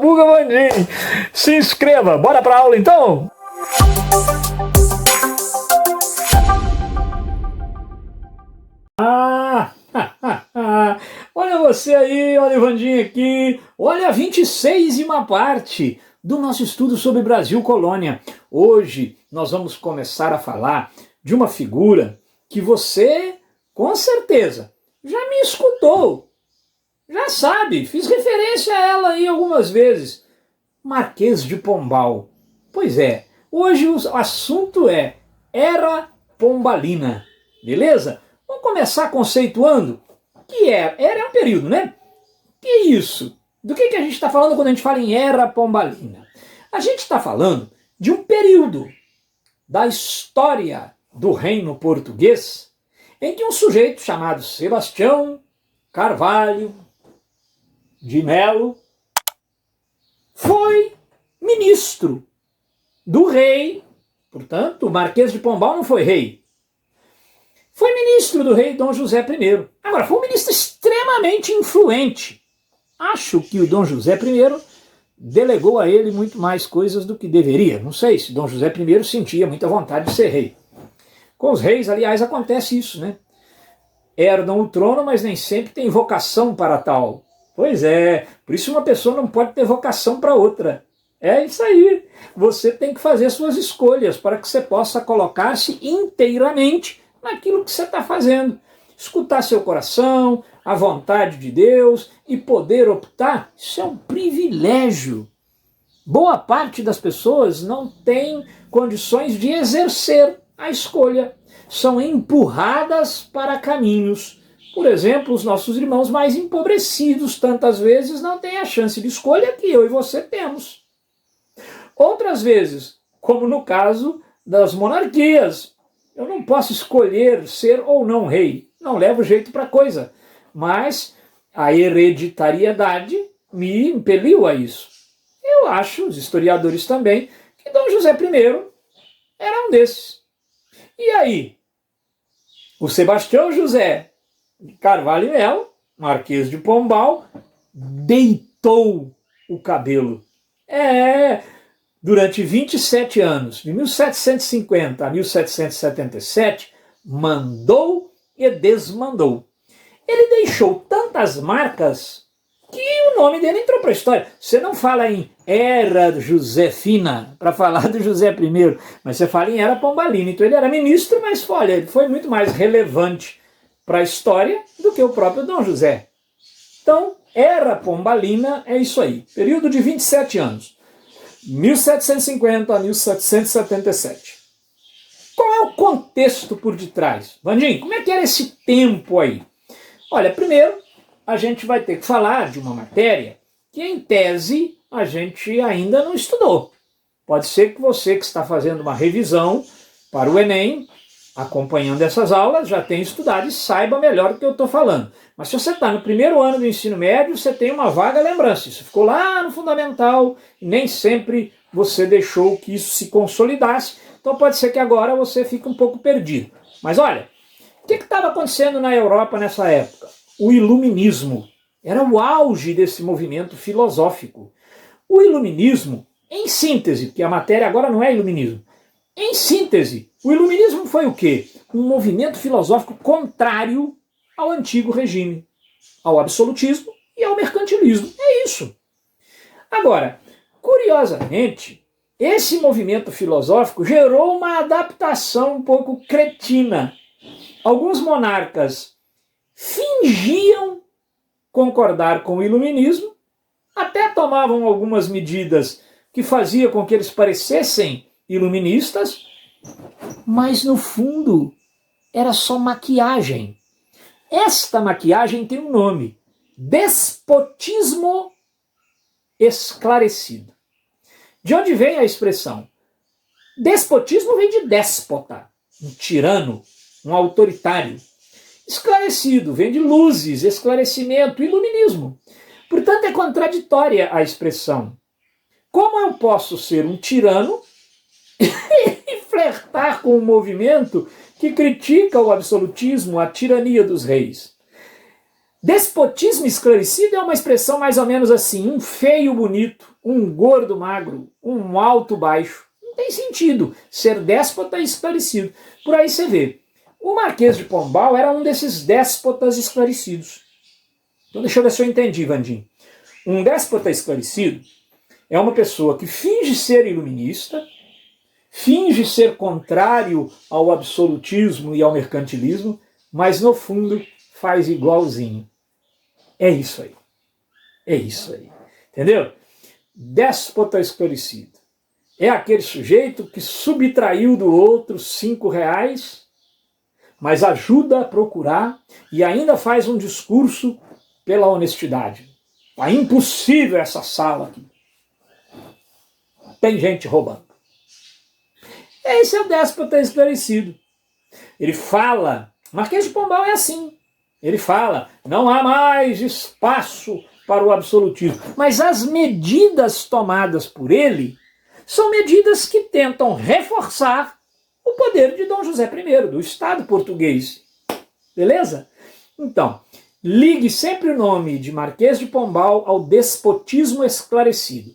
Sabuga Mandim. Se inscreva, bora pra aula então? Olha você aí, olha o Vandinho aqui, olha a 26ª parte do nosso estudo sobre Brasil Colônia. Hoje nós vamos começar a falar de uma figura que você, com certeza, já me escutou, já sabe, fiz referência a ela aí algumas vezes. Marquês de Pombal. Pois é, hoje o assunto é Era Pombalina, beleza? Vamos começar conceituando o que é. Era é um período, né? Que é isso? Do que a gente está falando quando a gente fala em Era Pombalina? A gente está falando de um período da história do reino português em que um sujeito chamado Sebastião Carvalho de Melo foi ministro do rei. Portanto, o Marquês de Pombal não foi rei. Foi ministro do rei Dom José I. Agora, foi um ministro extremamente influente. Acho que o Dom José I delegou a ele muito mais coisas do que deveria. Não sei se Dom José I sentia muita vontade de ser rei. Com os reis, aliás, acontece isso, né? Herdam o trono, mas nem sempre tem vocação para tal. Pois é, por isso uma pessoa não pode ter vocação para outra. É isso aí. Você tem que fazer suas escolhas para que você possa colocar-se inteiramente naquilo que você está fazendo. Escutar seu coração, a vontade de Deus e poder optar, isso é um privilégio. Boa parte das pessoas não tem condições de exercer a escolha. São empurradas para caminhos. Por exemplo, os nossos irmãos mais empobrecidos tantas vezes não têm a chance de escolha que eu e você temos. Outras vezes, como no caso das monarquias, eu não posso escolher ser ou não rei, não levo jeito para a coisa, mas a hereditariedade me impeliu a isso. Eu acho, os historiadores também, que Dom José I era um desses. E aí, o Sebastião José de Carvalho e Melo, Marquês de Pombal, deitou o cabelo. Durante 27 anos, de 1750 a 1777, mandou e desmandou. Ele deixou tantas marcas que o nome dele entrou para a história. Você não fala em Era Josefina para falar do José I, mas você fala em Era Pombalina. Então ele era ministro, mas olha, ele foi muito mais relevante para a história do que o próprio Dom José. Então, Era Pombalina é isso aí. Período de 27 anos. 1750 a 1777. Qual é o contexto por detrás? Vandinho, como é que era esse tempo aí? Olha, primeiro, a gente vai ter que falar de uma matéria que, em tese, a gente ainda não estudou. Pode ser que você que está fazendo uma revisão para o Enem, acompanhando essas aulas, já tenha estudado e saiba melhor do que eu estou falando. Mas se você está no primeiro ano do ensino médio, você tem uma vaga lembrança. Isso ficou lá no fundamental e nem sempre você deixou que isso se consolidasse. Então pode ser que agora você fique um pouco perdido. Mas olha, o que estava acontecendo na Europa nessa época? O iluminismo. Era o auge desse movimento filosófico. O iluminismo, em síntese, porque a matéria agora não é iluminismo, em síntese, o iluminismo foi o quê? Um movimento filosófico contrário ao antigo regime, ao absolutismo e ao mercantilismo. É isso. Agora, curiosamente, esse movimento filosófico gerou uma adaptação um pouco cretina. Alguns monarcas fingiam concordar com o iluminismo, até tomavam algumas medidas que faziam com que eles parecessem iluministas, mas no fundo era só maquiagem. Esta maquiagem tem um nome: despotismo esclarecido. De onde vem a expressão? Despotismo vem de déspota, um tirano, um autoritário. Esclarecido vem de luzes, esclarecimento, iluminismo. Portanto, é contraditória a expressão. Como eu posso ser um tirano e flertar com um movimento que critica o absolutismo, a tirania dos reis? Despotismo esclarecido é uma expressão mais ou menos assim, um feio bonito, um gordo magro, um alto baixo. Não tem sentido ser déspota esclarecido. Por aí você vê. O Marquês de Pombal era um desses déspotas esclarecidos. Então deixa eu ver se eu entendi, Vandim. Um déspota esclarecido é uma pessoa que finge ser iluminista, finge ser contrário ao absolutismo e ao mercantilismo, mas no fundo faz igualzinho. É isso aí. É isso aí. Entendeu? Déspota esclarecido. É aquele sujeito que subtraiu do outro R$ 5, mas ajuda a procurar e ainda faz um discurso pela honestidade. É impossível essa sala aqui. Tem gente roubando. Esse é o déspota esclarecido. Ele fala, Marquês de Pombal é assim. Ele fala, não há mais espaço para o absolutismo. Mas as medidas tomadas por ele são medidas que tentam reforçar o poder de Dom José I, do Estado português. Beleza? Então, ligue sempre o nome de Marquês de Pombal ao despotismo esclarecido.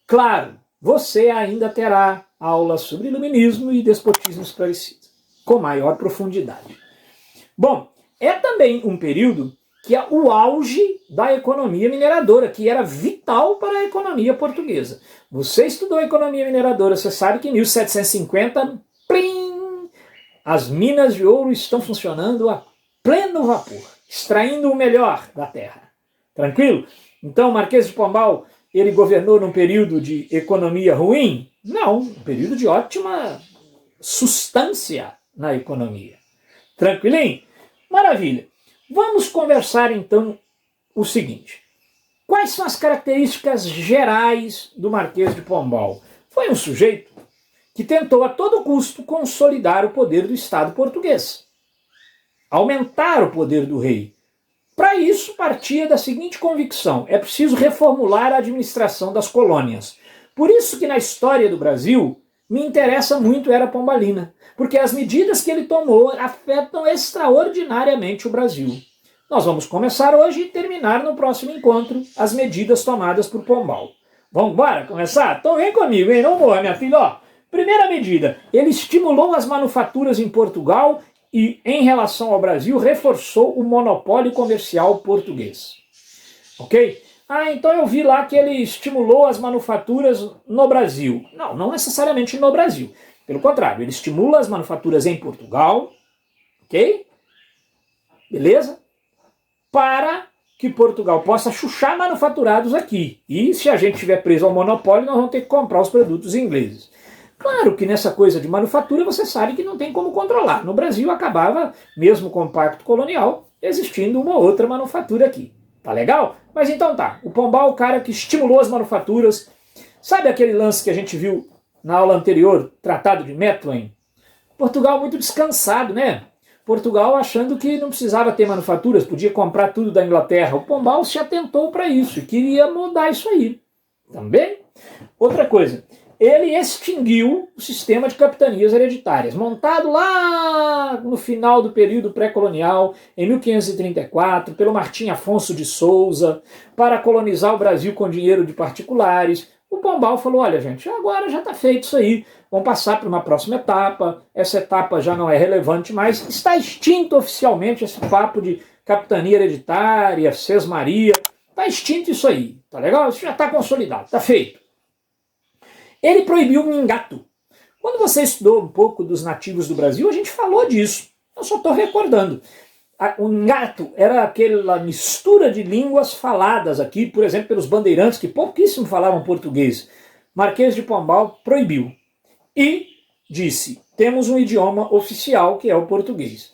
Claro, você ainda terá aulas sobre iluminismo e despotismo esclarecido, com maior profundidade. Bom, é também um período que é o auge da economia mineradora, que era vital para a economia portuguesa. Você estudou economia mineradora, você sabe que em 1750, plim, as minas de ouro estão funcionando a pleno vapor, extraindo o melhor da terra. Tranquilo? Então, Marquês de Pombal, ele governou num período de economia ruim? Não, um período de ótima substância na economia. Tranquilinho? Maravilha. Vamos conversar então o seguinte. Quais são as características gerais do Marquês de Pombal? Foi um sujeito que tentou a todo custo consolidar o poder do Estado português, aumentar o poder do rei. Para isso, partia da seguinte convicção: é preciso reformular a administração das colônias. Por isso que na história do Brasil me interessa muito Era Pombalina, porque as medidas que ele tomou afetam extraordinariamente o Brasil. Nós vamos começar hoje e terminar no próximo encontro as medidas tomadas por Pombal. Vamos embora começar? Então vem comigo, hein? Não morra, minha filha. Ó, primeira medida, ele estimulou as manufaturas em Portugal e, em relação ao Brasil, reforçou o monopólio comercial português. Ok? Ah, então eu vi lá que ele estimulou as manufaturas no Brasil. Não, não necessariamente no Brasil. Pelo contrário, ele estimula as manufaturas em Portugal, ok? Beleza? Para que Portugal possa chuchar manufaturados aqui. E se a gente estiver preso ao monopólio, nós vamos ter que comprar os produtos ingleses. Claro que nessa coisa de manufatura você sabe que não tem como controlar. No Brasil acabava, mesmo com o Pacto Colonial, existindo uma outra manufatura aqui. Tá legal? Mas então tá, o Pombal, o cara que estimulou as manufaturas. Sabe aquele lance que a gente viu na aula anterior, Tratado de Methuen? Portugal muito descansado, né? Portugal achando que não precisava ter manufaturas, podia comprar tudo da Inglaterra. O Pombal se atentou para isso e queria mudar isso aí. Também? Outra coisa, ele extinguiu o sistema de capitanias hereditárias, montado lá no final do período pré-colonial, em 1534, pelo Martim Afonso de Souza, para colonizar o Brasil com dinheiro de particulares. O Pombal falou, olha gente, agora já está feito isso aí, vamos passar para uma próxima etapa, essa etapa já não é relevante mais, está extinto oficialmente esse papo de capitania hereditária, sesmaria, está extinto isso aí, tá legal? Isso já está consolidado, está feito. Ele proibiu o mingato. Quando você estudou um pouco dos nativos do Brasil, a gente falou disso, eu só estou recordando. O mingato era aquela mistura de línguas faladas aqui, por exemplo, pelos bandeirantes, que pouquíssimo falavam português. Marquês de Pombal proibiu. E disse, temos um idioma oficial que é o português.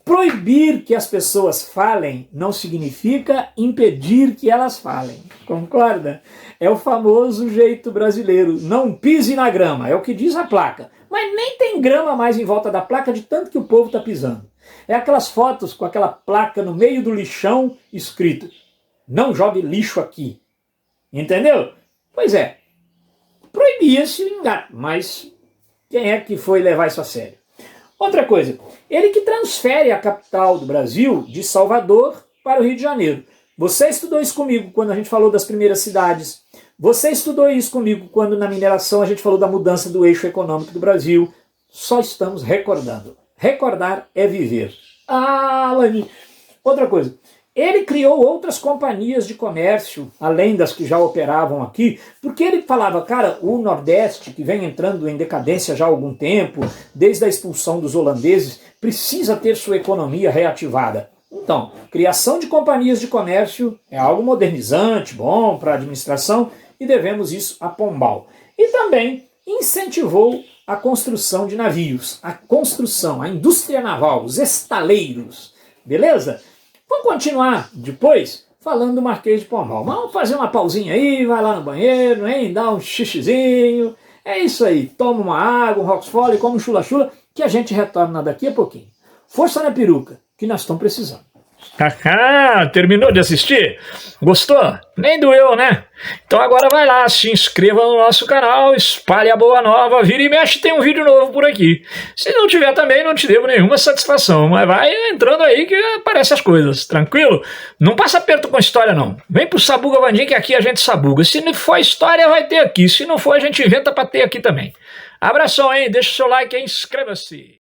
Proibir que as pessoas falem não significa impedir que elas falem. Concorda? É o famoso jeito brasileiro. Não pise na grama, é o que diz a placa. Mas nem tem grama mais em volta da placa de tanto que o povo está pisando. É aquelas fotos com aquela placa no meio do lixão escrito, não jogue lixo aqui. Entendeu? Pois é, proibia-se o engato, mas quem é que foi levar isso a sério? Outra coisa, ele que transfere a capital do Brasil de Salvador para o Rio de Janeiro. Você estudou isso comigo quando a gente falou das primeiras cidades. Você estudou isso comigo quando na mineração a gente falou da mudança do eixo econômico do Brasil. Só estamos recordando. Recordar é viver. Ah, Lani. Outra coisa. Ele criou outras companhias de comércio, além das que já operavam aqui, porque ele falava, cara, o Nordeste, que vem entrando em decadência já há algum tempo, desde a expulsão dos holandeses, precisa ter sua economia reativada. Então, criação de companhias de comércio é algo modernizante, bom para a administração, e devemos isso a Pombal. E também incentivou a construção de navios, a construção, a indústria naval, os estaleiros, beleza? Vamos continuar depois falando do Marquês de Pombal. Vamos fazer uma pausinha aí, vai lá no banheiro, hein? Dá um xixizinho. É isso aí, toma uma água, um Roxfolle, come um chula-chula, que a gente retorna daqui a pouquinho. Força na peruca, que nós estamos precisando. Terminou de assistir? Gostou? Nem doeu, né? Então agora vai lá, se inscreva no nosso canal, espalhe a boa nova, vira e mexe, tem um vídeo novo por aqui. Se não tiver também, não te devo nenhuma satisfação, mas vai entrando aí que aparecem as coisas, tranquilo? Não passa aperto com história não. Vem pro Sabuga Vandim que aqui a gente sabuga. Se não for história, vai ter aqui. Se não for, a gente inventa pra ter aqui também. Abração, hein? Deixa o seu like aí, inscreva-se.